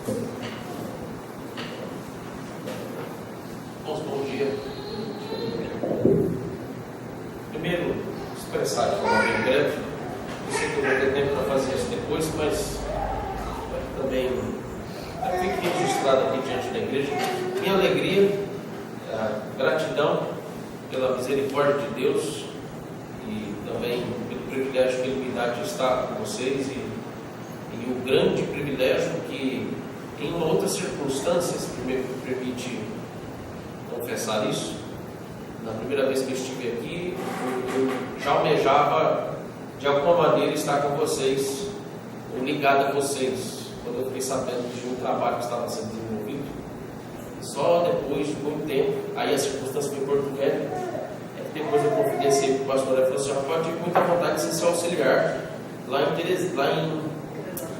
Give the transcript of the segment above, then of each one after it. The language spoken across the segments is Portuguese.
Bom dia. Primeiro, expressar de forma bem breve. Eu sei que eu vou ter tempo para fazer isso depois, mas também fique registrado aqui diante da igreja minha alegria, gratidão pela misericórdia de Deus e também pelo privilégio que Ele me dá de estar com vocês e o grande privilégio que em outras circunstâncias me permite confessar isso. Na primeira vez que eu estive aqui, eu já almejava de alguma maneira estar com vocês, ou ligado a vocês, quando eu fiquei sabendo de um trabalho que estava sendo desenvolvido. Só depois de muito tempo, aí a circunstância foi em Porto Velho, depois eu confidenciei para o pastor, ele falou assim: eu tive muita vontade de ser seu auxiliar lá em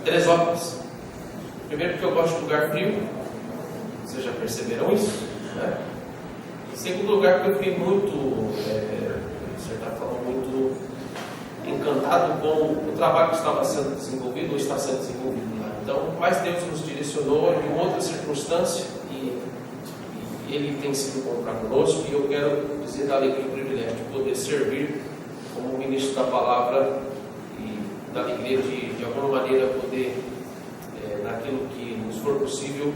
Teresópolis. Primeiro porque eu gosto de lugar frio, vocês já perceberam isso? Em segundo lugar porque eu fiquei muito, de certa forma, muito encantado com o trabalho que estava sendo desenvolvido ou está sendo desenvolvido lá. Então, mas Deus nos direcionou em uma outra circunstância e Ele tem sido bom para conosco, e eu quero dizer da alegria e privilégio de poder servir como ministro da palavra e da alegria de alguma maneira poder, naquilo que nos for possível,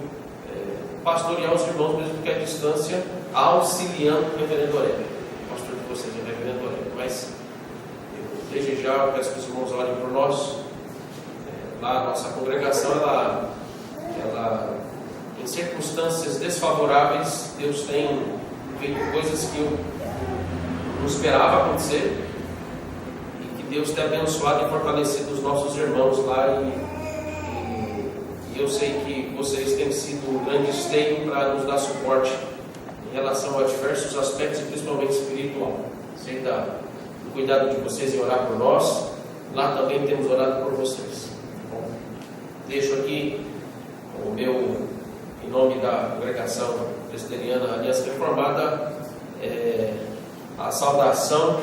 pastorear os irmãos, mesmo que à distância, auxiliando o reverendo Aurélio. O pastor de vocês é o reverendo Aurélio, mas desde já eu peço que os irmãos orem por nós. Lá a nossa congregação, ela em circunstâncias desfavoráveis, Deus tem feito coisas que eu não esperava acontecer, e que Deus tem abençoado e fortalecido os nossos irmãos lá, e eu sei que vocês têm sido um grande esteio para nos dar suporte em relação a diversos aspectos, e principalmente espiritual. Sei do cuidado de vocês em orar por nós. Lá também temos orado por vocês. Bom, deixo aqui o meu, em nome da congregação presbiteriana Aliança Reformada, a saudação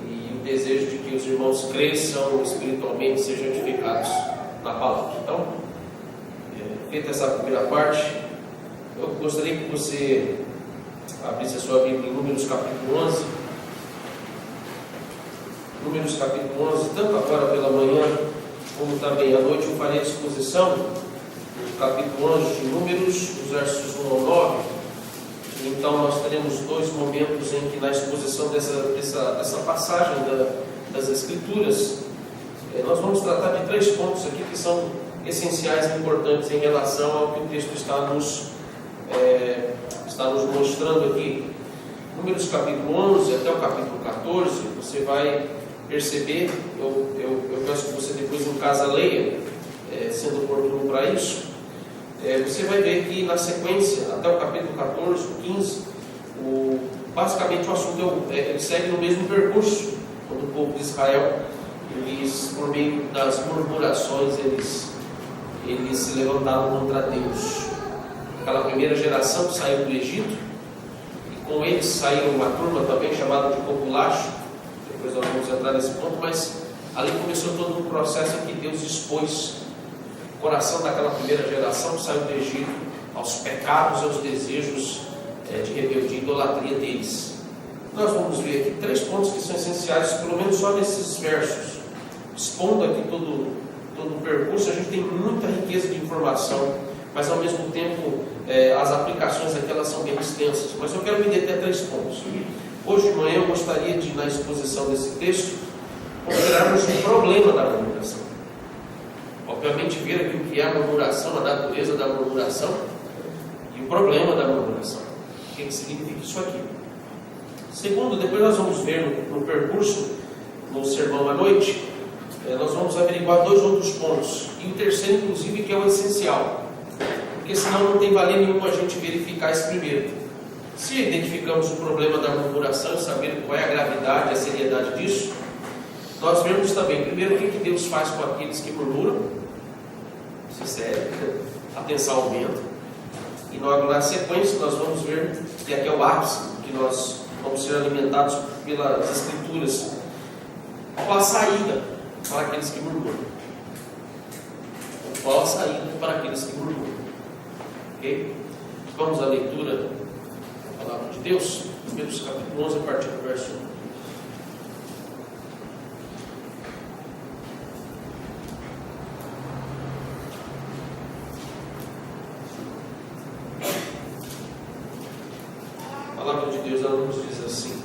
e o desejo de que os irmãos cresçam espiritualmente, sejam edificados na palavra. Então, feita essa primeira parte, eu gostaria que você abrisse a sua Bíblia em Números capítulo 11. Números capítulo 11, tanto agora pela manhã como também à noite, eu farei a exposição do capítulo 11 de Números, os versos 1 ao 9. Então nós teremos dois momentos em que, na exposição dessa passagem das Escrituras, nós vamos tratar de três pontos aqui que são essenciais e importantes em relação ao que o texto está nos mostrando aqui. Números capítulo 11 até o capítulo 14, você vai perceber, eu peço que você depois em casa leia, sendo oportuno para isso. Você vai ver que na sequência, até o capítulo 14, 15, basicamente o assunto ele segue no mesmo percurso, quando o povo de Israel, por meio das murmurações, eles se levantaram contra Deus. Aquela primeira geração que saiu do Egito, e com eles saiu uma turma também chamada de populacho. Depois nós vamos entrar nesse ponto, mas ali começou todo um processo em que Deus expôs o coração daquela primeira geração que saiu do Egito aos pecados e aos desejos de rebeldia e idolatria deles. Nós vamos ver aqui três pontos que são essenciais, pelo menos só nesses versos, expondo aqui todo o percurso. A gente tem muita riqueza de informação, mas ao mesmo tempo as aplicações aqui elas são bem extensas, mas eu quero me deter a três pontos. Hoje de manhã eu gostaria de, na exposição desse texto, considerarmos o problema da murmuração. Obviamente ver aqui o que é a murmuração, a natureza da murmuração e o problema da murmuração. O que significa isso aqui? Segundo, depois nós vamos ver no percurso, no sermão à noite, nós vamos averiguar dois outros pontos. E o terceiro, inclusive, que é o essencial. Porque senão não tem valer nenhum a gente verificar esse primeiro. Se identificamos o problema da murmuração e saber qual é a gravidade, a seriedade disso, nós vemos também, primeiro, o que Deus faz com aqueles que murmuram. Se sério, a tensão aumenta. E logo na sequência nós vamos ver que aqui é o ápice, que nós vamos ser alimentados pelas Escrituras, com a saída para aqueles que murmuram. qual a saída para aqueles que murmuram. Ok? Vamos à leitura da palavra de Deus, Números capítulo 11, a partir do verso 1. A palavra de Deus, ela nos diz assim: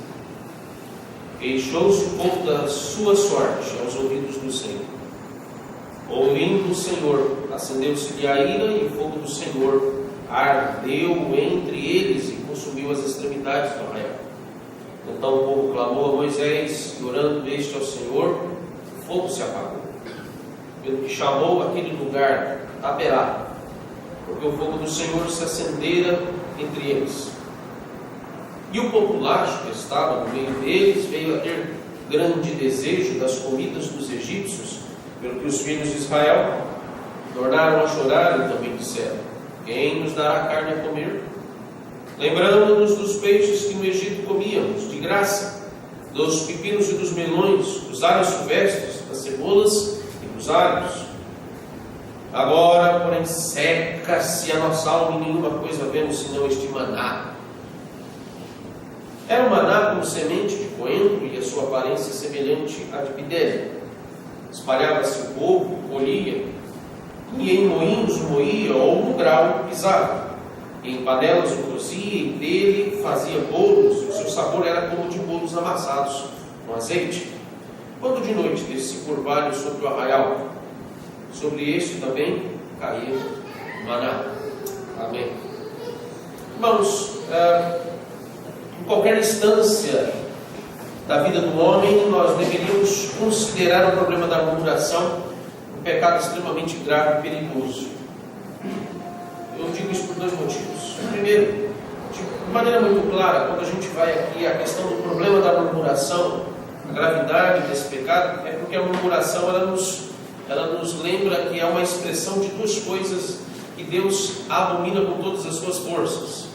queixou-se o povo da sua sorte aos ouvidos do Senhor. Ouvindo o Senhor, acendeu-se-lhe a ira, e o fogo do Senhor ardeu entre eles e consumiu as extremidades do arraial. Então o povo clamou a Moisés, e orando este ao Senhor, o fogo se apagou. Pelo que chamou aquele lugar Taberá, porque o fogo do Senhor se acendera entre eles. E o populacho que estava no meio deles veio a ter grande desejo das comidas dos egípcios, pelo que os filhos de Israel tornaram a chorar e também disseram: quem nos dará carne a comer? Lembrando-nos dos peixes que no Egito comíamos, de graça, dos pepinos e dos melões, dos alhos silvestres, das cebolas e dos alhos. Agora, porém, seca-se a nossa alma e nenhuma coisa vemos senão este maná. Era um maná como semente de coentro e a sua aparência semelhante à de bidélia. Espalhava-se o povo, colhia, e em moinhos o moía, ou no grau pisava. Em panelas o cozia, e dele fazia bolos, e o seu sabor era como de bolos amassados com azeite. Quando de noite descia orvalho sobre o arraial, sobre este também caía maná. Amém. Irmãos, em qualquer instância da vida do homem, nós deveríamos considerar o problema da murmuração um pecado extremamente grave e perigoso. Eu digo isso por dois motivos. Primeiro, de maneira muito clara, quando a gente vai aqui à questão do problema da murmuração, a gravidade desse pecado, é porque a murmuração ela nos lembra que é uma expressão de duas coisas que Deus abomina com todas as suas forças.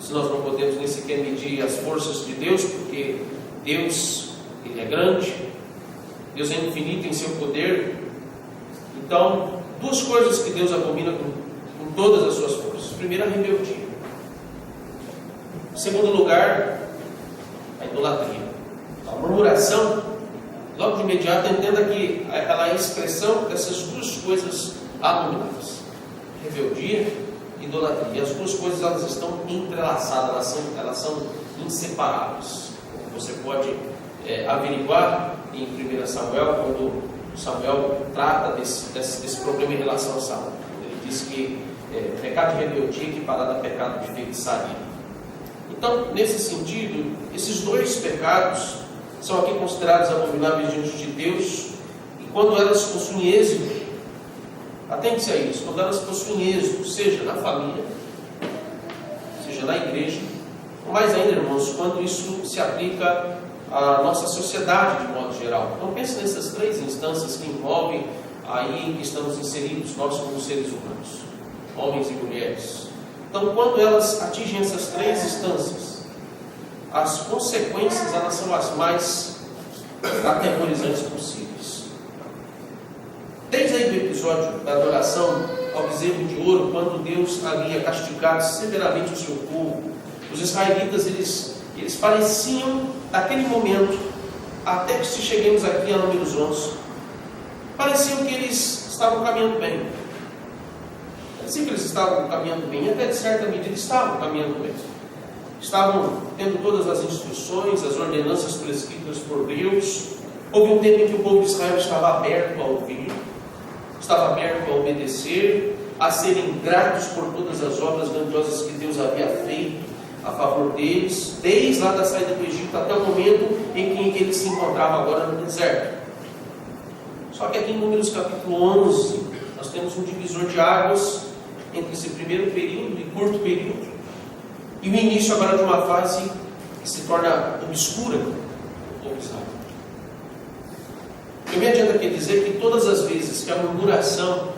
Nós não podemos nem sequer medir as forças de Deus, porque Deus, Ele é grande, Deus é infinito em seu poder. Então, duas coisas que Deus abomina com todas as suas forças. Primeiro, a rebeldia. Em segundo lugar, a idolatria. A murmuração, logo de imediato, entenda que ela é a expressão dessas duas coisas abomináveis: rebeldia, idolatria. As duas coisas elas estão entrelaçadas, elas são inseparáveis. Você pode averiguar em 1 Samuel, quando Samuel trata desse problema em relação a Saul. Ele diz que pecado de rebeldia é equiparado a pecado de feitiçaria. Então, nesse sentido, esses dois pecados são aqui considerados abomináveis diante de Deus, e quando elas possuem êxito, atente-se a isso, quando elas possuem êxito, seja na família, seja na igreja, ou mais ainda, irmãos, quando isso se aplica à nossa sociedade de modo geral. Então pense nessas três instâncias que envolvem aí em que estamos inseridos, nós como seres humanos, homens e mulheres. Então, quando elas atingem essas três instâncias, as consequências elas são as mais aterrorizantes possíveis. Desde aí do episódio da adoração ao bezerro de ouro, quando Deus havia castigado severamente o seu povo, os israelitas, eles pareciam, naquele momento, até que se cheguemos aqui a Números 11, pareciam que eles estavam caminhando bem. Parecia que eles estavam caminhando bem, e até de certa medida estavam caminhando bem. Estavam tendo todas as instruções, as ordenanças prescritas por Deus. Houve um tempo em que o povo de Israel estava aberto a ouvir, estava aberto a obedecer, a serem gratos por todas as obras grandiosas que Deus havia feito a favor deles, desde lá da saída do Egito até o momento em que eles se encontravam agora no deserto. Só que aqui em Números capítulo 11, nós temos um divisor de águas entre esse primeiro período e curto período, e o início agora de uma fase que se torna obscura do povo de Israel. Eu me adianta aqui dizer que todas as vezes que a murmuração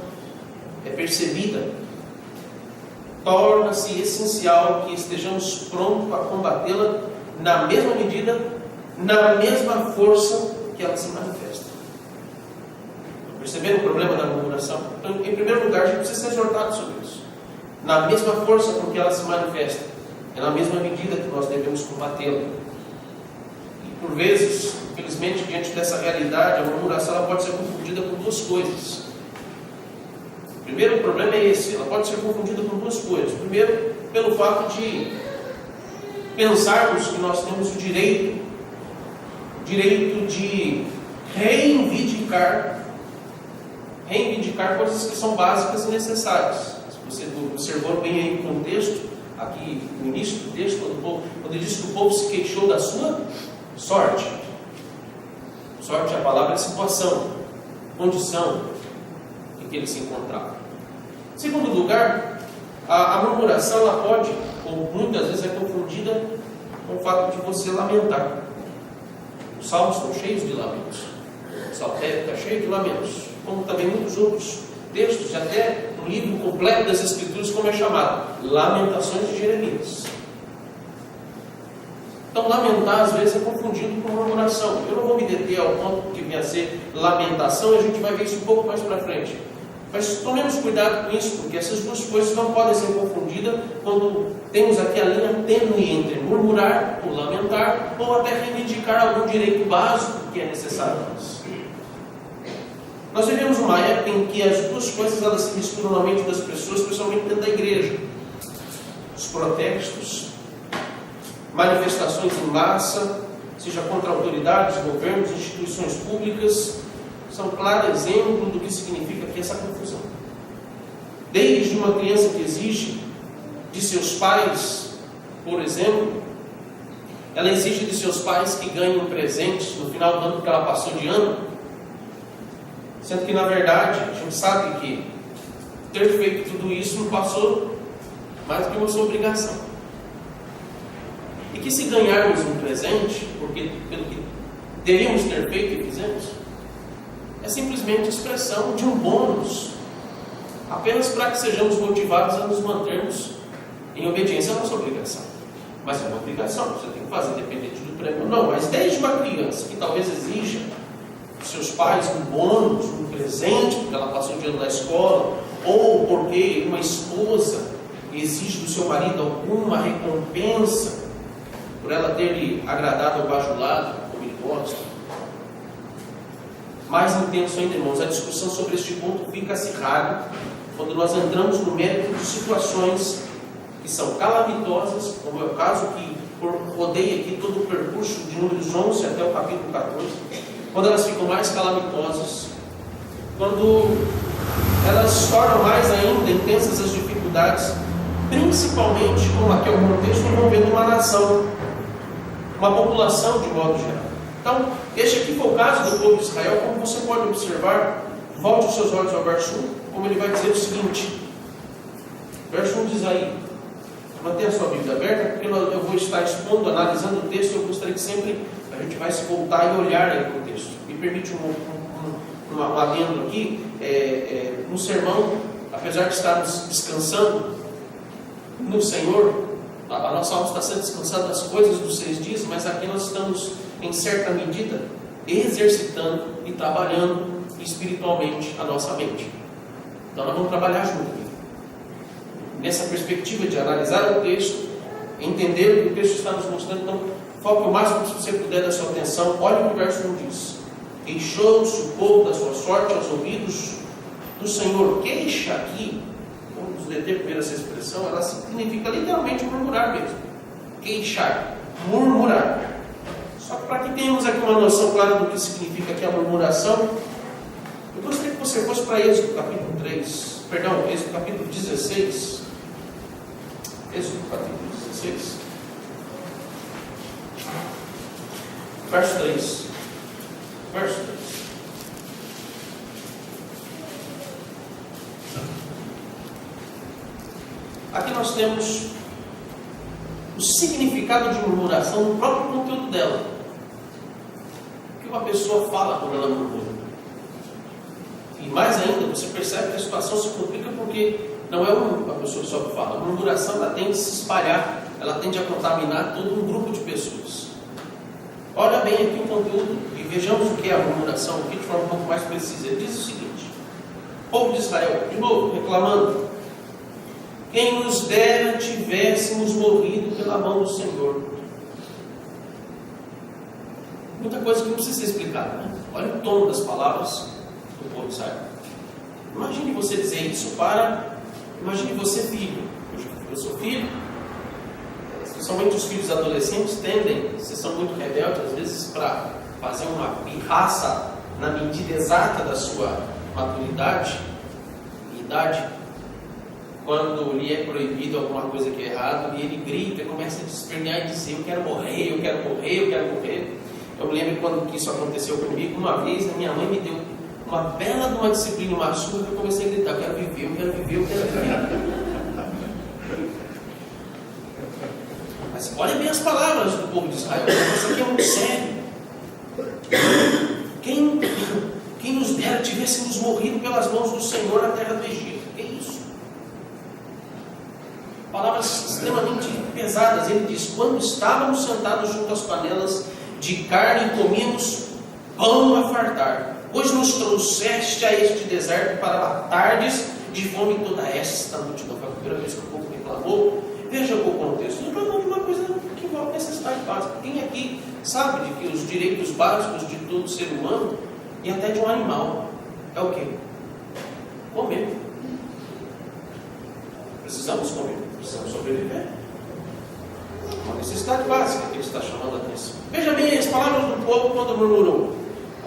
é percebida, torna-se essencial que estejamos prontos a combatê-la na mesma medida, na mesma força que ela se manifesta. Perceberam o problema da murmuração? Então, em primeiro lugar, a gente precisa ser exortado sobre isso. Na mesma força com que ela se manifesta, é na mesma medida que nós devemos combatê-la. E por vezes, infelizmente, diante dessa realidade, a murmuração ela pode ser confundida com duas coisas. O primeiro problema é esse, ela pode ser confundida com duas coisas. Primeiro, pelo fato de pensarmos que nós temos o direito de reivindicar coisas que são básicas e necessárias. Se você observou bem aí o contexto, aqui no início do texto, quando ele diz que o povo se queixou da sua sorte. Sorte é a palavra de situação, condição em que ele se encontrava. Em segundo lugar, a murmuração ela pode, ou muitas vezes é confundida com o fato de você lamentar. Os salmos estão cheios de lamentos. O saltério está cheio de lamentos, como também muitos outros textos, até no livro completo das Escrituras, como é chamado, Lamentações de Jeremias. Então, lamentar às vezes é confundido com murmuração. Eu não vou me deter ao ponto que venha a ser lamentação, e a gente vai ver isso um pouco mais para frente. Mas tomemos cuidado com isso, porque essas duas coisas não podem ser confundidas quando temos aqui a linha tênue entre murmurar ou lamentar, ou até reivindicar algum direito básico que é necessário a nós. Nós vivemos uma época em que as duas coisas elas se misturam na mente das pessoas, principalmente dentro da igreja. Os protestos, manifestações em massa, seja contra autoridades, governos, instituições públicas, são claro exemplo do que significa aqui essa confusão. Desde uma criança que exige de seus pais, por exemplo, ela exige de seus pais que ganhem um presente no final do ano porque ela passou de ano, sendo que na verdade a gente sabe que ter feito tudo isso não passou mais do que uma sua obrigação. E que se ganharmos um presente, porque pelo que deveríamos ter feito e fizemos, é simplesmente expressão de um bônus, apenas para que sejamos motivados a nos mantermos em obediência à nossa obrigação. Mas é uma obrigação, você tem que fazer independente do prêmio ou não. Mas desde uma criança que talvez exija dos seus pais um bônus, um presente, porque ela passou o dia na escola, ou porque uma esposa exige do seu marido alguma recompensa por ela ter lhe agradado ao bajulado, como ele gosta. Mais intenso ainda, irmãos, a discussão sobre este ponto fica acirrada quando nós entramos no mérito de situações que são calamitosas, como é o caso que rodeia aqui todo o percurso de Números 11 até o capítulo 14, quando elas ficam mais calamitosas, quando elas tornam mais ainda intensas as dificuldades, principalmente, como aqui é o contexto, envolvendo uma nação, uma população de modo geral. Então, este aqui foi o caso do povo de Israel, como você pode observar, volte os seus olhos ao verso 1, como ele vai dizer o seguinte, verso 1 diz aí, mantenha a sua Bíblia aberta, porque eu vou estar expondo, analisando o texto, eu gostaria que sempre a gente vai se voltar e olhar aí para o texto. Me permite um adendo aqui, no sermão, apesar de estarmos descansando no Senhor, a nossa alma está sendo descansada das coisas dos 6 dias, mas aqui nós estamos, em certa medida, exercitando e trabalhando espiritualmente a nossa mente. Então nós vamos trabalhar junto aqui. Nessa perspectiva de analisar o texto, entender o que o texto está nos mostrando, então foque o máximo que você puder da sua atenção. Olha o que o verso 1 diz. Queixou-se o povo da sua sorte aos ouvidos do Senhor. Queixa aqui, vamos deter primeiro essa expressão, ela significa literalmente murmurar mesmo. Queixar, murmurar. Só que para que tenhamos aqui uma noção clara do que significa aqui a murmuração, eu gostaria que você fosse para Êxodo capítulo 3, perdão, Êxodo capítulo 16. Êxodo capítulo 16. Verso 3. Verso 3. Aqui nós temos o significado de murmuração no próprio conteúdo dela. O que uma pessoa fala quando ela murmura. E mais ainda, você percebe que a situação se complica porque não é uma pessoa só que fala. A murmuração ela tende a se espalhar, ela tende a contaminar todo um grupo de pessoas. Olha bem aqui o conteúdo e vejamos o que é a murmuração aqui de forma um pouco mais precisa. Ele diz o seguinte: povo de Israel, de novo, reclamando: quem nos dera tivéssemos morrido pela mão do Senhor. Muita coisa que não precisa ser explicada, né? Olha o tom das palavras do povo de Israel. Imagine você dizer isso imagine você filho. Eu sou filho. Principalmente os filhos adolescentes vocês são muito rebeldes, às vezes, para fazer uma pirraça na medida exata da sua maturidade e idade. Quando lhe é proibido alguma coisa que é errada, e ele grita e começa a despernear e dizer: eu quero morrer, eu quero morrer, eu quero morrer. Eu me lembro quando que isso aconteceu comigo. Uma vez a minha mãe me deu uma bela de uma disciplina, uma surra, que eu comecei a gritar: eu quero viver, eu quero viver, eu quero viver. Mas olhem bem as palavras do povo de Israel. Isso aqui é muito sério. Quem nos dera tivéssemos morrido pelas mãos do Senhor na terra do Egito. Que isso? Palavras extremamente pesadas. Ele diz: quando estávamos sentados junto às panelas de carne e comíamos pão a fartar, hoje nos trouxeste a este deserto para matardes de fome toda esta multidão. Foi a primeira vez que o povo reclamou. Veja o contexto. Reclamou de uma coisa que envolve necessidade básica. Quem aqui sabe de que os direitos básicos de todo ser humano e até de um animal é o quê? Comer. Precisamos comer, precisamos sobreviver. Uma necessidade básica que ele está chamando a atenção. Veja bem as palavras do povo quando murmurou.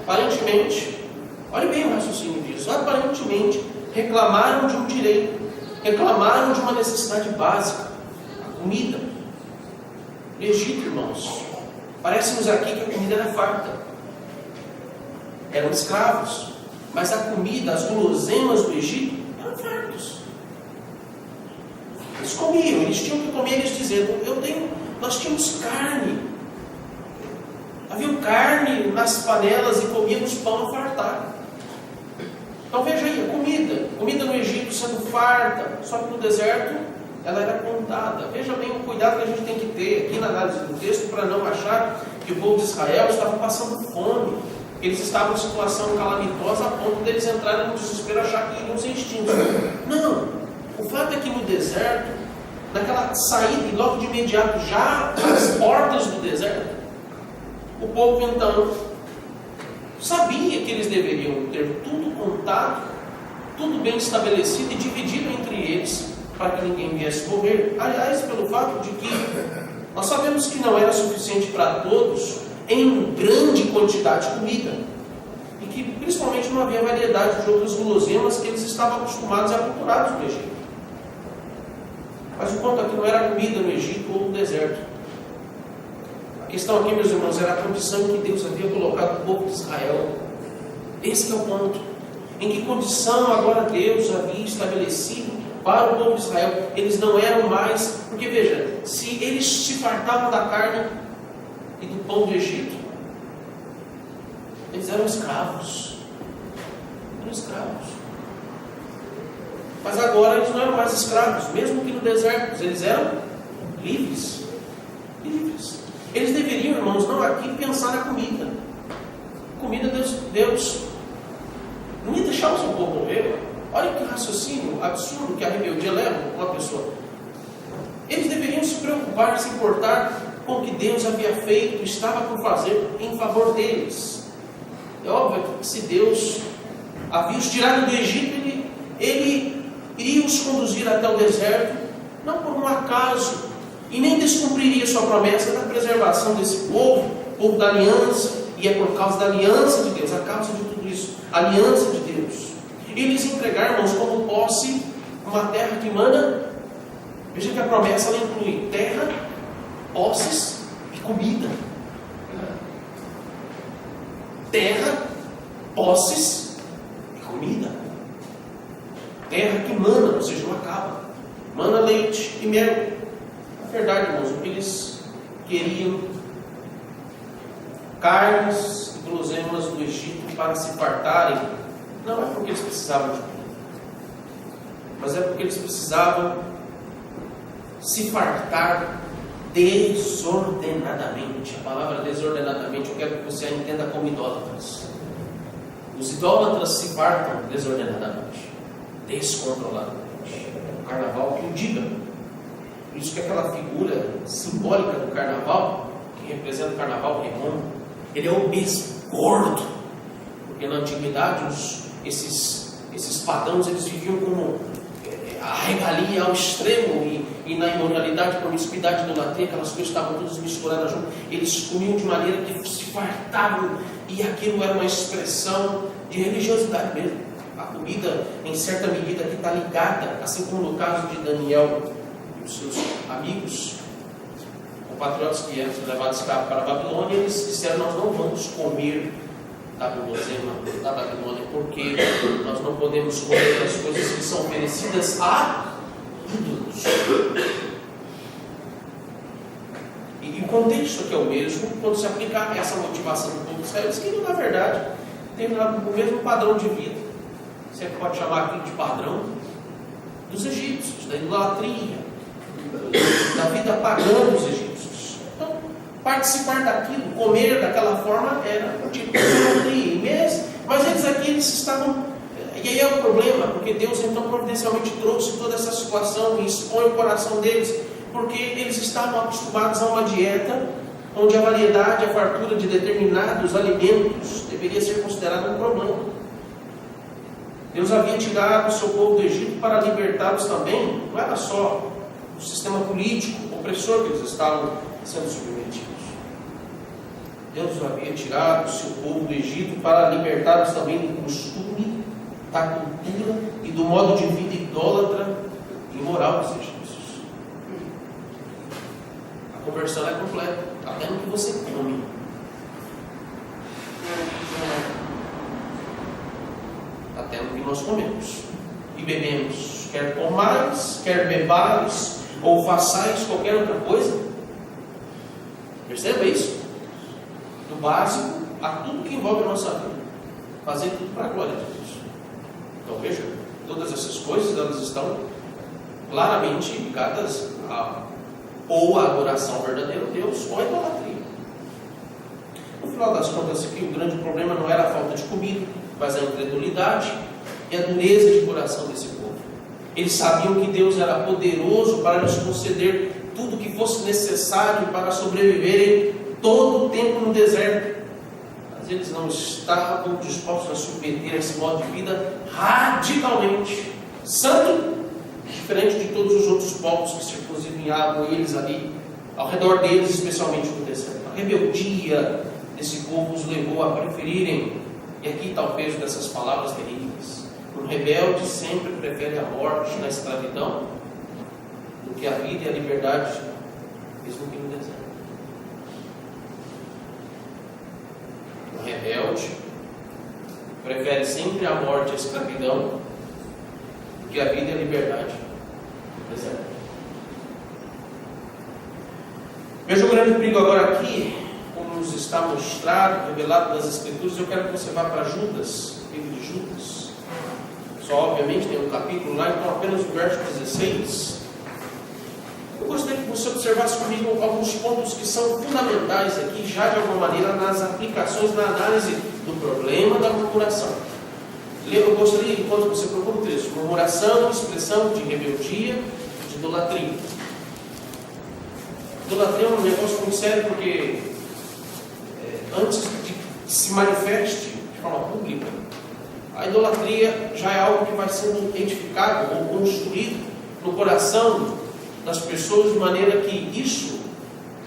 Aparentemente, olhe bem o raciocínio disso. Aparentemente, reclamaram de um direito, reclamaram de uma necessidade básica, a comida. No Egito, irmãos, parece-nos aqui que a comida era farta. Eram escravos, mas a comida, as guloseimas do Egito eram fartos. Eles comiam, eles tinham que comer. Eles diziam: nós tínhamos carne, havia carne nas panelas e comíamos pão a fartar. Então veja aí, a comida no Egito sendo farta, só que no deserto ela era contada. Veja bem o cuidado que a gente tem que ter aqui na análise do texto para não achar que o povo de Israel estava passando fome. Eles estavam em situação calamitosa a ponto deles entrarem no desespero e achar que iriam ser extintos. Não, o fato é que no deserto, naquela saída e logo de imediato, já às portas do deserto, o povo então sabia que eles deveriam ter tudo contado, tudo bem estabelecido e dividido entre eles, para que ninguém viesse morrer. Aliás, pelo fato de que nós sabemos que não era suficiente para todos em grande quantidade de comida, e que principalmente não havia variedade de outras guloseimas que eles estavam acostumados e aculturados no Egito. Mas o ponto aqui não era a comida no Egito ou no deserto. A questão aqui, meus irmãos, era a condição em que Deus havia colocado o povo de Israel. Esse é o ponto. Em que condição agora Deus havia estabelecido para o povo de Israel. Eles não eram mais, porque veja, se eles se fartavam da carne e do pão do Egito, eles eram escravos. Eram escravos. Mas agora eles não eram mais escravos, mesmo que no deserto, eles eram livres. Livres. Eles deveriam, irmãos, não aqui pensar na comida. Comida, Deus não ia deixar o seu povo morrer. Olha que raciocínio absurdo que a rebeldia leva uma pessoa. Eles deveriam se preocupar, se importar com o que Deus havia feito, estava por fazer em favor deles. É óbvio que se Deus havia os tirado do Egito, Ele iria os conduzir até o deserto, não por um acaso, e nem descumpriria sua promessa da preservação desse povo da aliança, e é por causa da aliança de Deus, a causa de tudo isso, a aliança de Deus. Eles entregaram, irmãos, como posse uma terra que emana. Veja que a promessa ela inclui terra, posses e comida. Terra, posses e comida. Terra que mana, ou seja, não acaba. Mana leite e mel. Na verdade, irmãos, o que eles queriam: carnes e guloseimas do Egito para se fartarem. Não é porque eles precisavam de comida, mas é porque eles precisavam se fartar desordenadamente. A palavra desordenadamente eu quero que você entenda como idólatras. Os idólatras se fartam desordenadamente. descontroladamente. O carnaval que o diga. Por isso que aquela figura simbólica do carnaval, que representa o carnaval romano, ele é obeso, gordo. Porque na antiguidade esses pagãos eles viviam como a regalia ao extremo e na imoralidade, promiscuidade, idolatria, aquelas coisas estavam todas misturadas junto. Eles comiam de maneira que se fartavam e aquilo era uma expressão de religiosidade mesmo. A comida, em certa medida, que está ligada, assim como no caso de Daniel e os seus amigos, compatriotas que eram levados escravos para a Babilônia, eles disseram: nós não vamos comer da gulosema da Babilônia, porque nós não podemos comer as coisas que são oferecidas a ídolos. E o contexto aqui é o mesmo quando se aplica essa motivação do povo de Israel. Eles queriam, na verdade, ter o mesmo padrão de vida. Você pode chamar aquilo de padrão dos egípcios, da idolatria, da vida pagã dos egípcios. Então, participar daquilo, comer daquela forma, era um tipo de idolatria. Mas eles estavam... E aí é o problema, porque Deus então providencialmente trouxe toda essa situação e expõe o coração deles, porque eles estavam acostumados a uma dieta onde a variedade, a fartura de determinados alimentos deveria ser considerada um problema. Deus havia tirado o seu povo do Egito para libertá-los também. Não era só o sistema político opressor que eles estavam sendo submetidos. Deus havia tirado o seu povo do Egito para libertá-los também do costume, da cultura e do modo de vida idólatra e imoral dos egípcios. A conversão é completa, até no que você come. Até no que nós comemos e bebemos. Quer comais, quer bebais, ou façais qualquer outra coisa. Perceba isso? Do básico a tudo que envolve a nossa vida. Fazer tudo para a glória de Deus. Então veja, todas essas coisas elas estão claramente ligadas a ou a adoração verdadeira a Deus ou a idolatria. No final das contas aqui, o grande problema não era a falta de comida, mas a incredulidade e a dureza de coração desse povo. Eles sabiam que Deus era poderoso para lhes conceder tudo o que fosse necessário para sobreviverem todo o tempo no deserto. Mas eles não estavam dispostos a submeter a esse modo de vida radicalmente santo, diferente de todos os outros povos que circunvizinhavam eles ali, ao redor deles, especialmente no deserto. A rebeldia desse povo os levou a preferirem, e aqui está o peso dessas palavras terríveis: um rebelde sempre prefere a morte na escravidão do que a vida e a liberdade, mesmo que no deserto. Um rebelde prefere sempre a morte e a escravidão do que a vida e a liberdade no deserto. Veja o grande perigo agora aqui, como nos está mostrado, revelado nas Escrituras. Eu quero que você vá para Judas, livro de Judas. Só obviamente tem um capítulo lá, então apenas o verso 16. Eu gostaria que você observasse comigo alguns pontos que são fundamentais aqui, já de alguma maneira, nas aplicações, na análise do problema da murmuração. Eu gostaria, enquanto você procura o texto, murmuração, expressão de rebeldia, de idolatria. Idolatria é um negócio muito sério, porque antes de se manifeste de forma pública, a idolatria já é algo que vai sendo identificado ou construído no coração das pessoas, de maneira que isso,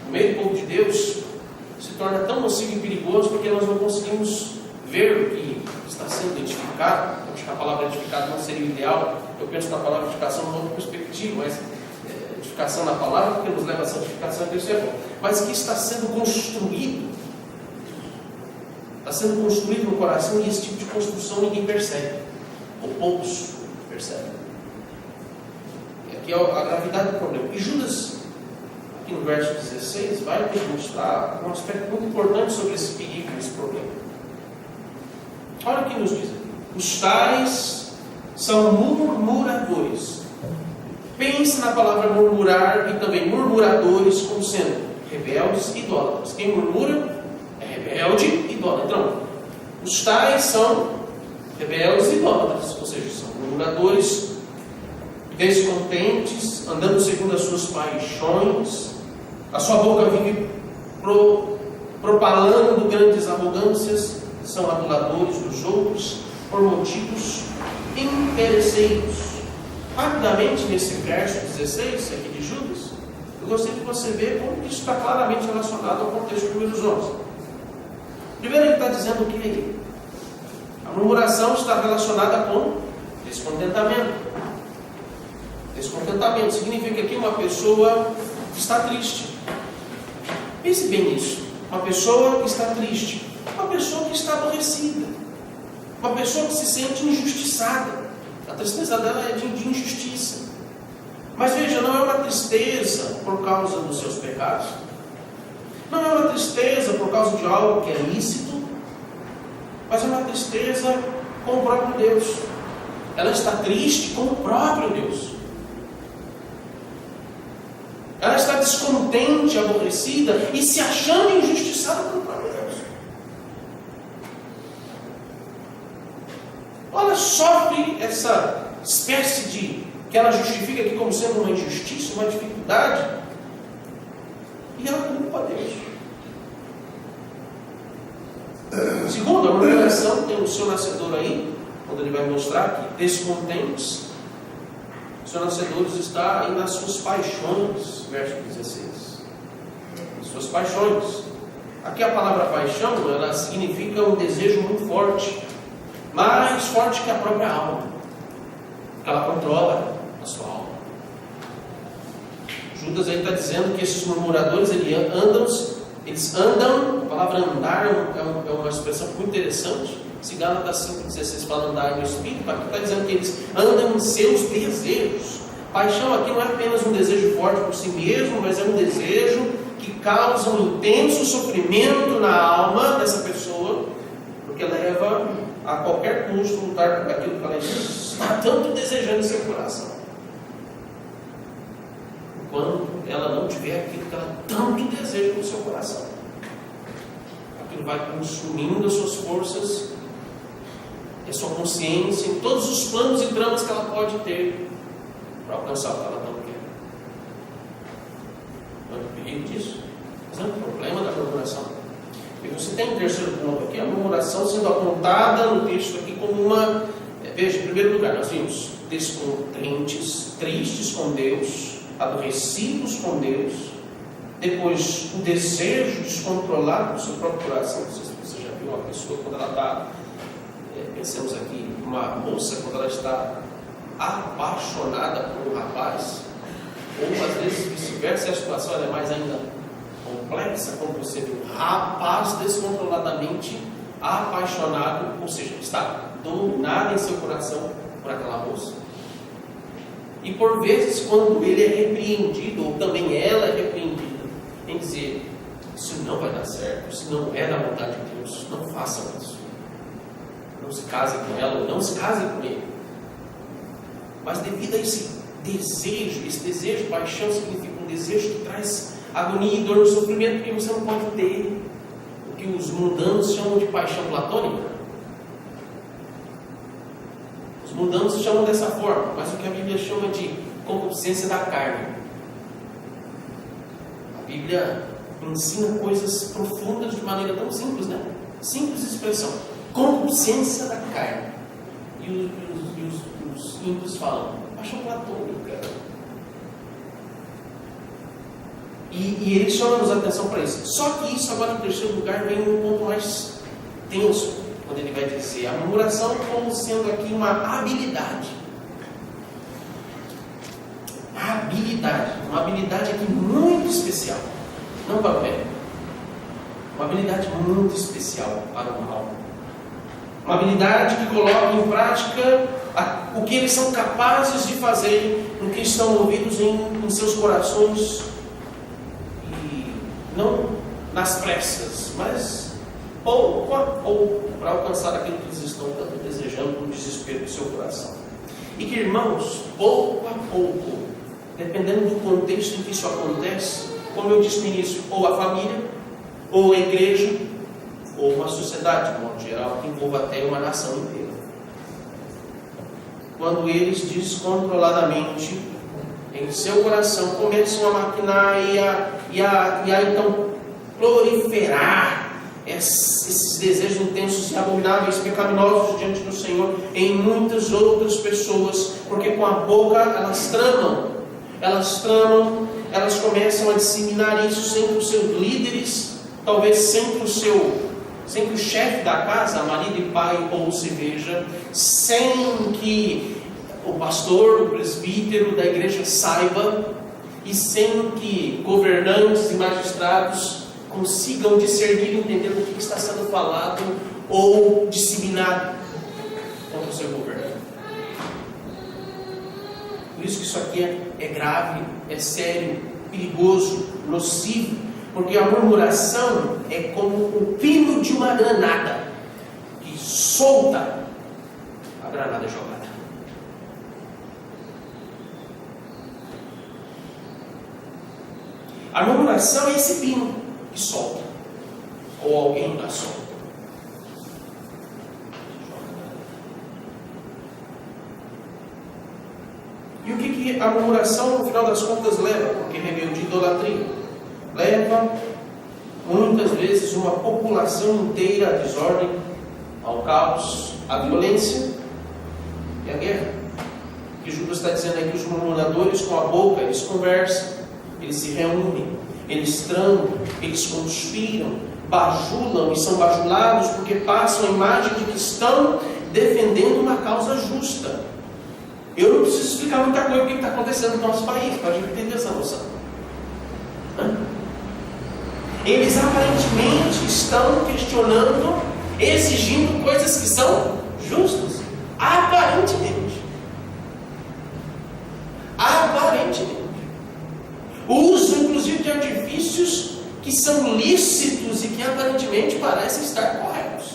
no meio do povo de Deus, se torna tão nocivo e perigoso, porque nós não conseguimos ver o que está sendo identificado. Acho que a palavra edificado não seria o ideal. Eu penso na palavra edificação numa outra perspectiva, mas edificação na palavra, porque nos leva a santificação, e isso é bom. Mas que está sendo construído, no coração, e esse tipo de construção ninguém percebe, ou poucos percebem. E aqui é a gravidade do problema. E Judas, aqui no verso 16, vai demonstrar um aspecto muito importante sobre esse perigo, esse problema. Olha o que nos diz: os tais são murmuradores. Pense na palavra murmurar e também murmuradores como sendo rebeldes e idólatras. Quem murmura é rebelde e idólatra. Então, os tais são rebeldes e idólatras, ou seja, são murmuradores, descontentes, andando segundo as suas paixões, a sua boca vive propalando grandes arrogâncias, são aduladores dos outros por motivos interesseiros. Rapidamente, nesse verso 16 aqui de Judas, eu gostaria de você ver como isso está claramente relacionado ao contexto de Números 11. Primeiro, ele está dizendo que a murmuração está relacionada com descontentamento. Descontentamento significa que uma pessoa está triste. Pense bem nisso. Uma pessoa que está triste, uma pessoa que está aborrecida, uma pessoa que se sente injustiçada. A tristeza dela é de injustiça. Mas veja, não é uma tristeza por causa dos seus pecados, não é uma tristeza por causa de algo que é lícito, mas é uma tristeza com o próprio Deus. Ela está triste com o próprio Deus. Ela está descontente, aborrecida e se achando injustiçada pelo próprio Deus. Ela sofre essa espécie de, que ela justifica aqui como sendo uma injustiça, uma dificuldade, e ela culpa Deus. Segundo, a murmuração tem o seu nascedor aí, quando ele vai mostrar que descontentes, o seu nascedor está aí nas suas paixões, verso 16. Suas paixões. Aqui a palavra paixão, ela significa um desejo muito forte, mais forte que a própria alma, porque ela controla a sua alma. Judas aí está dizendo que esses murmuradores, eles andam, a palavra andar é uma expressão muito interessante. Se Gálatas 5,16 fala andar no Espírito, aqui está dizendo que eles andam em seus desejos. Paixão aqui não é apenas um desejo forte por si mesmo, mas é um desejo que causa um intenso sofrimento na alma dessa pessoa, porque leva a qualquer custo lutar por aquilo que ela está tanto desejando em seu coração. Enquanto ela não tiver aquilo que ela tanto deseja no seu coração, aquilo vai consumindo as suas forças, a sua consciência, em todos os planos e tramas que ela pode ter para alcançar o que ela não quer. Não é o perigo disso? Mas é um problema da murmuração. E você tem um terceiro ponto aqui, a murmuração sendo apontada no texto aqui como uma... Veja, em primeiro lugar, nós vimos descontentes, tristes com Deus, aborrecidos com Deus. Depois, o desejo descontrolado do seu próprio coração. Não sei se você já viu uma pessoa quando ela está... Pensamos aqui, uma moça, quando ela está apaixonada por um rapaz, ou às vezes vice-versa, a situação é mais ainda complexa, quando você vê um rapaz descontroladamente apaixonado, ou seja, está dominado em seu coração por aquela moça. E por vezes, quando ele é repreendido, ou também ela é repreendida, em dizer: isso não vai dar certo, isso não é da vontade de Deus, não façam isso. Não se case com ela, ou não se case com ele. Mas devido a esse desejo, paixão significa um desejo que traz agonia e dor no sofrimento, porque você não pode ter o que os mundanos chamam de paixão platônica. Os mundanos chamam dessa forma, mas o que a Bíblia chama de concupiscência da carne. A Bíblia ensina coisas profundas de maneira tão simples, né? Simples expressão. Concupiscência da carne. E os ímpios falam paixão platônica. E eles chamam-nos a atenção para isso. Só que isso agora, em terceiro lugar, vem um ponto mais tenso, quando ele vai dizer a murmuração como sendo aqui uma habilidade. Uma habilidade aqui muito especial, não para o bem, uma habilidade muito especial para o mal. Uma habilidade que coloca em prática o que eles são capazes de fazer no que estão movidos em seus corações, e não nas pressas, mas pouco a pouco, para alcançar aquilo que eles estão tanto desejando no desespero do seu coração. E que, irmãos, pouco a pouco, dependendo do contexto em que isso acontece, como eu disse no início, ou a família, ou a igreja, ou uma sociedade, de modo geral, que envolva até uma nação inteira. quando eles descontroladamente, em seu coração, começam a maquinar e a então proliferar esses desejos intensos e abomináveis, pecaminosos diante do Senhor em muitas outras pessoas, porque com a boca elas tramam, elas começam a disseminar isso sem que os seus líderes, talvez sem que o chefe da casa, marido e pai, ou se veja, sem que o pastor, o presbítero da igreja saiba, e sem que governantes e magistrados consigam discernir e entender o que está sendo falado ou disseminado contra o seu governo. Por isso que isso aqui é grave, é sério, perigoso, nocivo, porque a murmuração é como o pino de uma granada que solta, a granada é jogada. A murmuração é esse pino que solta, ou alguém dá solta. E o que a murmuração, no final das contas, leva? Porque rebeldia e idolatria leva muitas vezes uma população inteira à desordem, ao caos, à violência e à guerra. O que Judas está dizendo é que os murmuradores, com a boca, eles conversam, eles se reúnem, eles tramam, eles conspiram, bajulam e são bajulados porque passam a imagem de que estão defendendo uma causa justa. Eu não preciso explicar muita coisa do que está acontecendo no nosso país para a gente entender essa noção. Eles aparentemente estão questionando, exigindo coisas que são justas. Aparentemente. O uso, inclusive, de artifícios que são lícitos e que aparentemente parecem estar corretos.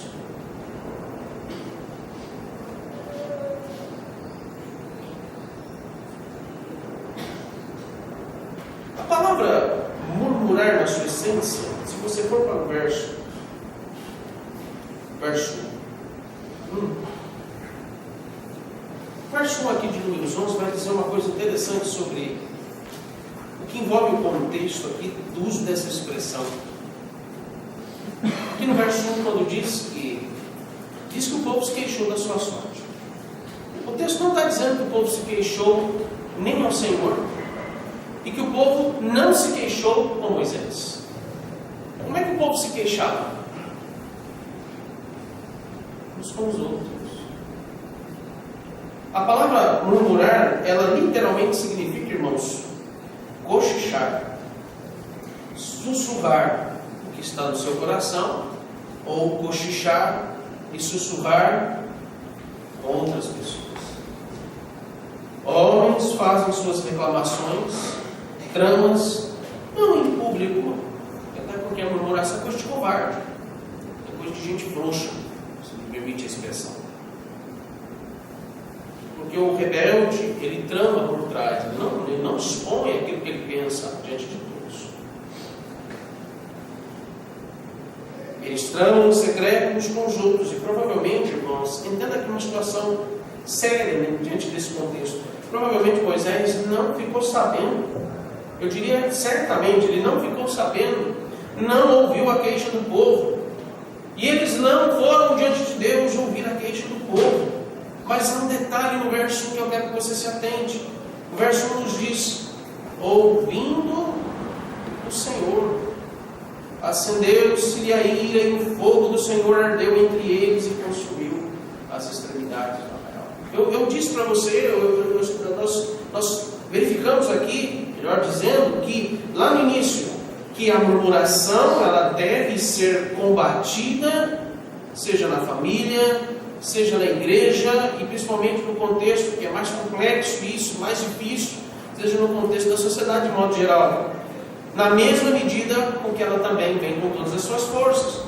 A palavra murmurar na sua essência, se você for para o verso 1. O verso 1 aqui de Números 11 vai dizer uma coisa interessante sobre o que envolve o contexto aqui do uso dessa expressão. Aqui no verso 1, quando diz que o povo se queixou da sua sorte. O texto não está dizendo que o povo se queixou nem ao Senhor, e que o povo não se queixou com Moisés. Como é que o povo se queixava? Uns com os outros. A palavra murmurar, ela literalmente significa, irmãos, cochichar, sussurrar o que está no seu coração, ou cochichar e sussurrar com outras pessoas. Homens fazem suas reclamações, tramas, não em público, até porque a murmuração é coisa de covarde, é coisa de gente frouxa, se me permite a expressão. Porque o rebelde, ele trama por trás, ele não expõe aquilo que ele pensa diante de todos. Eles tramam em secreto uns com os outros, e provavelmente, irmãos, entenda que uma situação séria, né, diante desse contexto. Provavelmente Moisés não ficou sabendo. Eu diria certamente, ele não ficou sabendo, não ouviu a queixa do povo. E eles não foram diante de Deus ouvir a queixa do povo. Mas há um detalhe no verso 1 que eu quero que você se atente. O verso 1 nos diz: ouvindo o Senhor, acendeu-se a ira e o fogo do Senhor ardeu entre eles e consumiu as extremidades do arraial. Eu disse para você, nós verificamos aqui, melhor dizendo, que lá no início, que a murmuração ela deve ser combatida, seja na família, seja na igreja, e principalmente no contexto que é mais complexo isso, mais difícil, seja no contexto da sociedade de modo geral, na mesma medida com que ela também vem com todas as suas forças.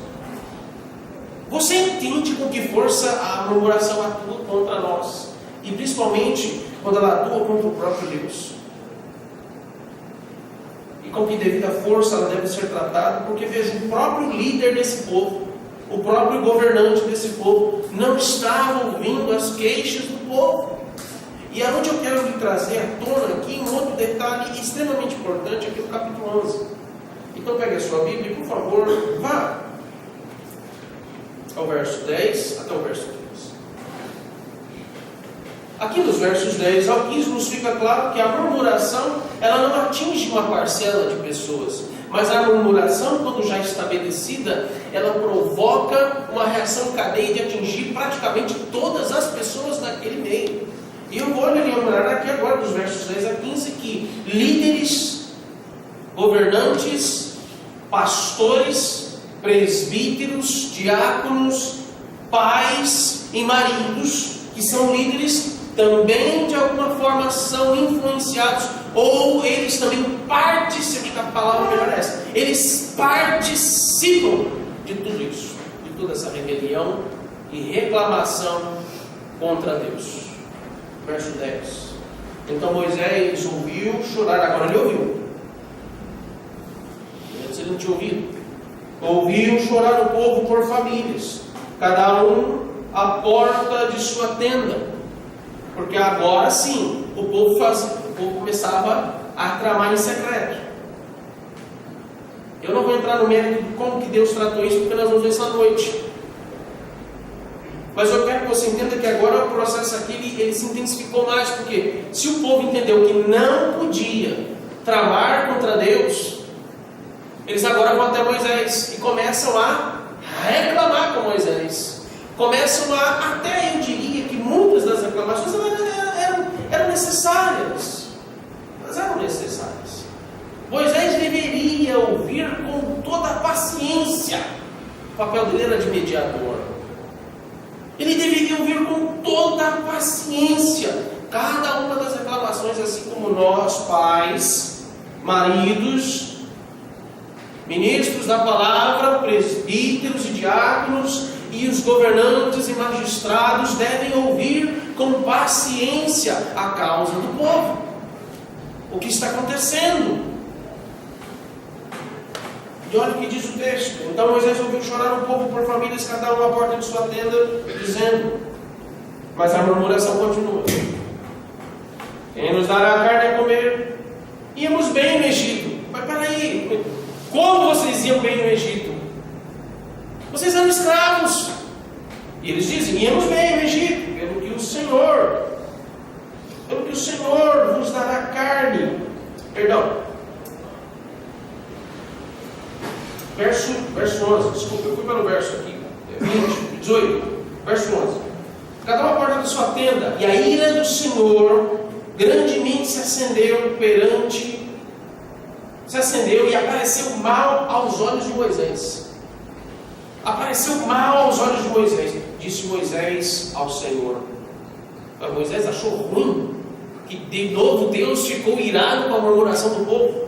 Você entende com que força a murmuração atua contra nós, e principalmente quando ela atua contra o próprio Deus, e com que devida força ela deve ser tratada, porque veja, o próprio líder desse povo, o próprio governante desse povo não estava ouvindo as queixas do povo. E aonde eu quero lhe trazer à tona aqui um outro detalhe extremamente importante aqui no capítulo 11. Então pegue a sua Bíblia e, por favor, vá ao verso 10 até o verso 15. Aqui nos versos 10 ao 15 nos fica claro que a murmuração ela não atinge uma parcela de pessoas, mas a murmuração, quando já estabelecida, ela provoca uma reação em cadeia de atingir praticamente todas as pessoas daquele meio. E eu vou lhe lembrar aqui agora, dos versos 10 a 15, que líderes, governantes, pastores, presbíteros, diáconos, pais e maridos, que são líderes, também de alguma forma são influenciados, ou eles também participam, a palavra melhor é essa, eles participam de tudo isso, de toda essa rebelião e reclamação contra Deus. Verso 10. Então Moisés ouviu chorar, agora ele ouviu. Antes ele não tinha ouvido. Ouviu chorar o povo por famílias, cada um à porta de sua tenda. Porque agora sim, o povo começava a tramar em secreto. Eu não vou entrar no mérito de como que Deus tratou isso, porque nós vamos ver isso à noite. Mas eu quero que você entenda que agora o processo aqui ele se intensificou mais, porque se o povo entendeu que não podia tramar contra Deus, eles agora vão até Moisés e começam a reclamar com Moisés. Começam até eu diria que muitas das reclamações eram necessárias. Mas eram necessárias. Moisés deveria ouvir com toda a paciência. O papel dele era de mediador. Ele deveria ouvir com toda a paciência cada uma das reclamações, assim como nós, pais, maridos, ministros da palavra, presbíteros e diáconos, e os governantes e magistrados devem ouvir com paciência a causa do povo. O que está acontecendo? E olha o que diz o texto. Então Moisés ouviu chorar o povo por famílias, cada um à porta de sua tenda, dizendo, mas a murmuração continua. Quem nos dará carne a comer? Íamos bem no Egito. Mas peraí, como vocês iam bem no Egito? Vocês eram escravos. E eles dizem, íamos bem no Egito, pelo que o Senhor vos dará carne. Perdão. Verso 11, desculpa, eu fui para o verso aqui, 18, verso 11. Cada uma porta da sua tenda, e a ira do Senhor grandemente se acendeu e apareceu mal aos olhos de Moisés. Apareceu mal aos olhos de Moisés. Disse Moisés ao Senhor. Mas Moisés achou ruim que de novo Deus ficou irado com a murmuração do povo.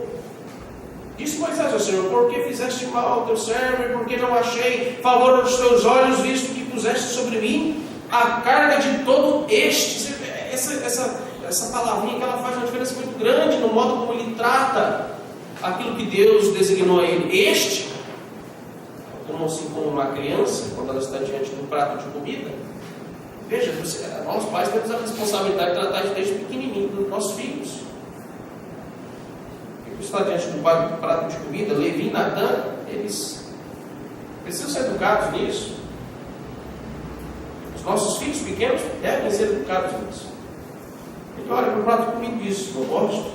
Disse Moisés ao Senhor, por que fizeste mal ao teu servo, e por que não achei favor aos teus olhos, visto que puseste sobre mim a carga de todo este? Essa palavrinha que ela faz uma diferença muito grande no modo como ele trata aquilo que Deus designou a ele. Este, como assim como uma criança, quando ela está diante de um prato de comida. Veja, nós pais temos a responsabilidade de tratar desde pequenininho dos nossos filhos. Está diante do prato de comida, Levi e Natan, eles precisam ser educados nisso. Os nossos filhos pequenos devem ser educados nisso. Ele olha para o prato de comida e diz, não gosto.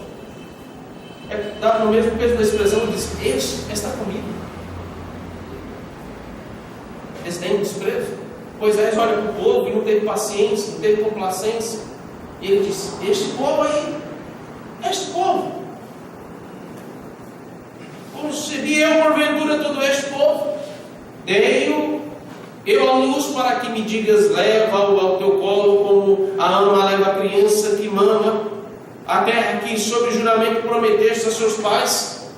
Dá no mesmo peso da expressão e diz, esta comida. Desdém, desprezo. Moisés olha para o povo e não teve paciência, não teve complacência. E ele diz, este povo, concebi eu porventura todo este povo, dei-o eu à luz para que me digas, leva-o ao teu colo como a ama leva a criança que mama, a terra que sob juramento prometeste a seus pais.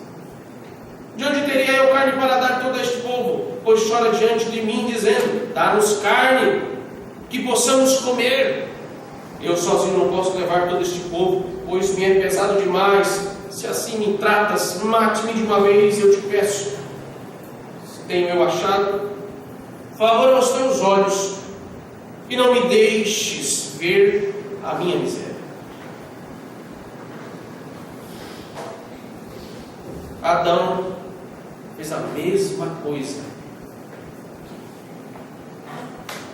De onde teria eu carne para dar a todo este povo? Pois chora diante de mim dizendo, dá-nos carne que possamos comer. Eu sozinho não posso levar todo este povo, pois me é pesado demais. Se assim me tratas, mate-me de uma vez, eu te peço. Se tenho eu achado favor aos teus olhos, e não me deixes ver a minha miséria. Adão fez a mesma coisa.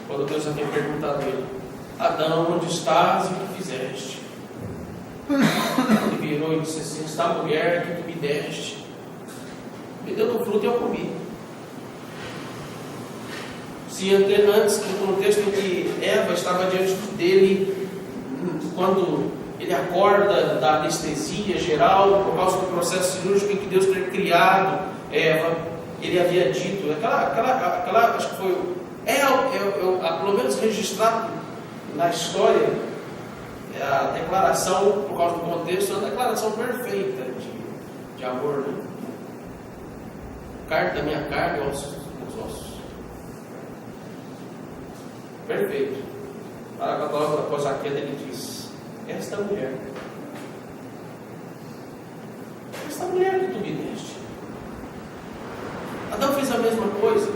Quando Deus havia perguntado a ele: Adão, onde estás e o que fizeste? Ele virou e disse assim: está a mulher que tu me deste, me deu do fruto e eu comi. Se antes, no contexto em que Eva estava diante dele, quando ele acorda da anestesia geral, por causa do processo cirúrgico em que Deus teria criado Eva, ele havia dito, acho que foi, pelo menos registrado na história, a declaração, por causa do contexto, é uma declaração perfeita de amor, né? Carne da minha carne, ossos dos meus ossos. Perfeito. Para logo após a queda, ele diz: esta mulher que tu me deste. Adão fez a mesma coisa.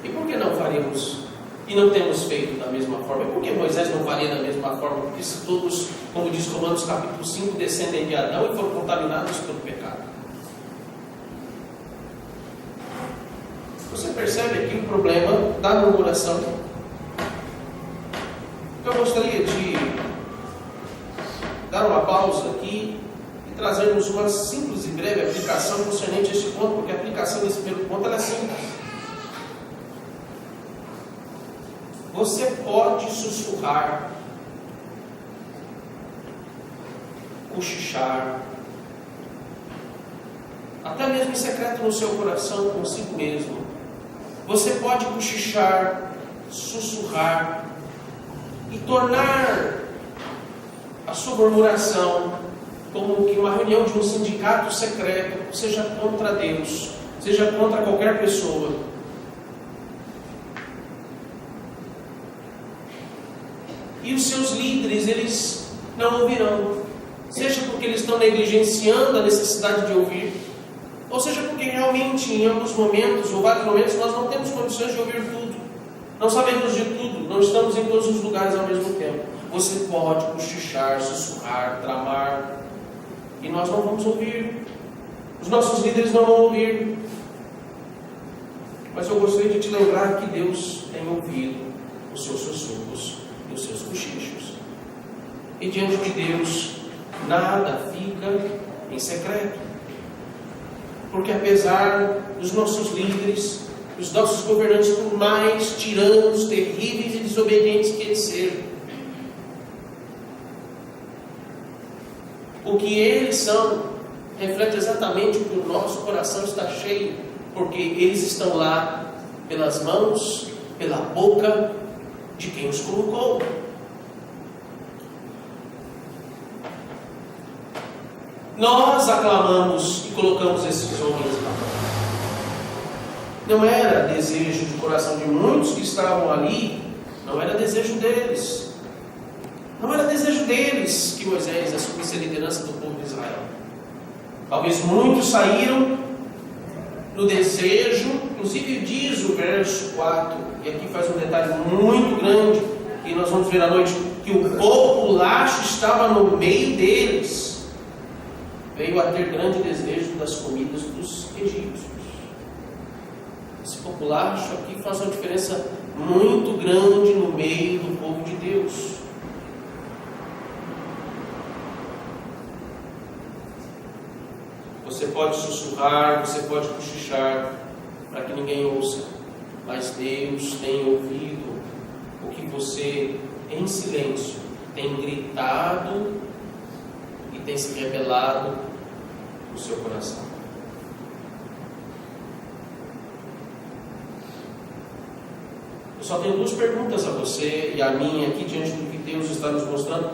E por que não faríamos e não temos feito da mesma forma? E por que Moisés não faria da mesma forma? Porque se todos, como diz Romanos capítulo 5, descendem de Adão e foram contaminados pelo pecado. Você percebe aqui o problema da murmuração? Eu gostaria de dar uma pausa aqui e trazermos uma simples e breve aplicação concernente a este ponto, porque a aplicação desse primeiro ponto ela é simples. Você pode sussurrar, cochichar, até mesmo em secreto no seu coração consigo mesmo. Você pode cochichar, sussurrar e tornar a sua murmuração como que uma reunião de um sindicato secreto, seja contra Deus, seja contra qualquer pessoa. E os seus líderes, eles não ouvirão, seja porque eles estão negligenciando a necessidade de ouvir, ou seja porque realmente em alguns momentos, ou vários momentos, nós não temos condições de ouvir tudo, não sabemos de tudo, não estamos em todos os lugares ao mesmo tempo. Você pode cochichar, sussurrar, tramar, e nós não vamos ouvir, os nossos líderes não vão ouvir. Mas eu gostaria de te lembrar que Deus tem ouvido os seus sussurros e os seus cochichos, e diante de Deus nada fica em secreto, porque apesar dos nossos líderes, dos nossos governantes, por mais tiranos, terríveis e desobedientes que eles sejam, o que eles são reflete exatamente o que o nosso coração está cheio, porque eles estão lá pelas mãos, pela boca de quem os colocou. Nós aclamamos e colocamos esses homens lá. Não era desejo de coração de muitos que estavam ali, não era desejo deles. Não era desejo deles que Moisés assumisse a liderança do povo de Israel. Talvez muitos saíram no desejo, inclusive diz o verso 4, e aqui faz um detalhe muito grande, e nós vamos ver à noite, que o populacho estava no meio deles. Veio a ter grande desejo das comidas dos egípcios. Esse populacho aqui faz uma diferença muito grande no meio do povo de Deus. Você pode sussurrar, você pode cochichar, para que ninguém ouça, mas Deus tem ouvido o que você, em silêncio, tem gritado e tem se revelado no seu coração. Eu só tenho duas perguntas a você e a mim aqui diante do que Deus está nos mostrando.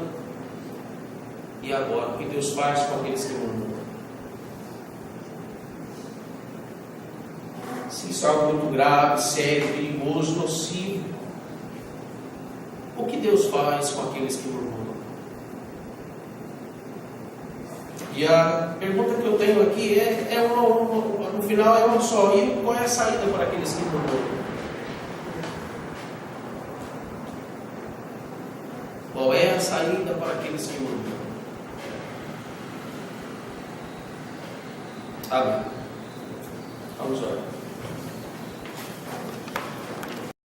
E agora, o que Deus faz com aqueles que murmuram? Se isso é algo muito grave, sério, perigoso, nocivo, o que Deus faz com aqueles que murmuram? E a pergunta que eu tenho aqui no final é uma só: e qual é a saída para aqueles que murmuram? Qual é a saída para aqueles que murmuram? Amém. Vamos orar.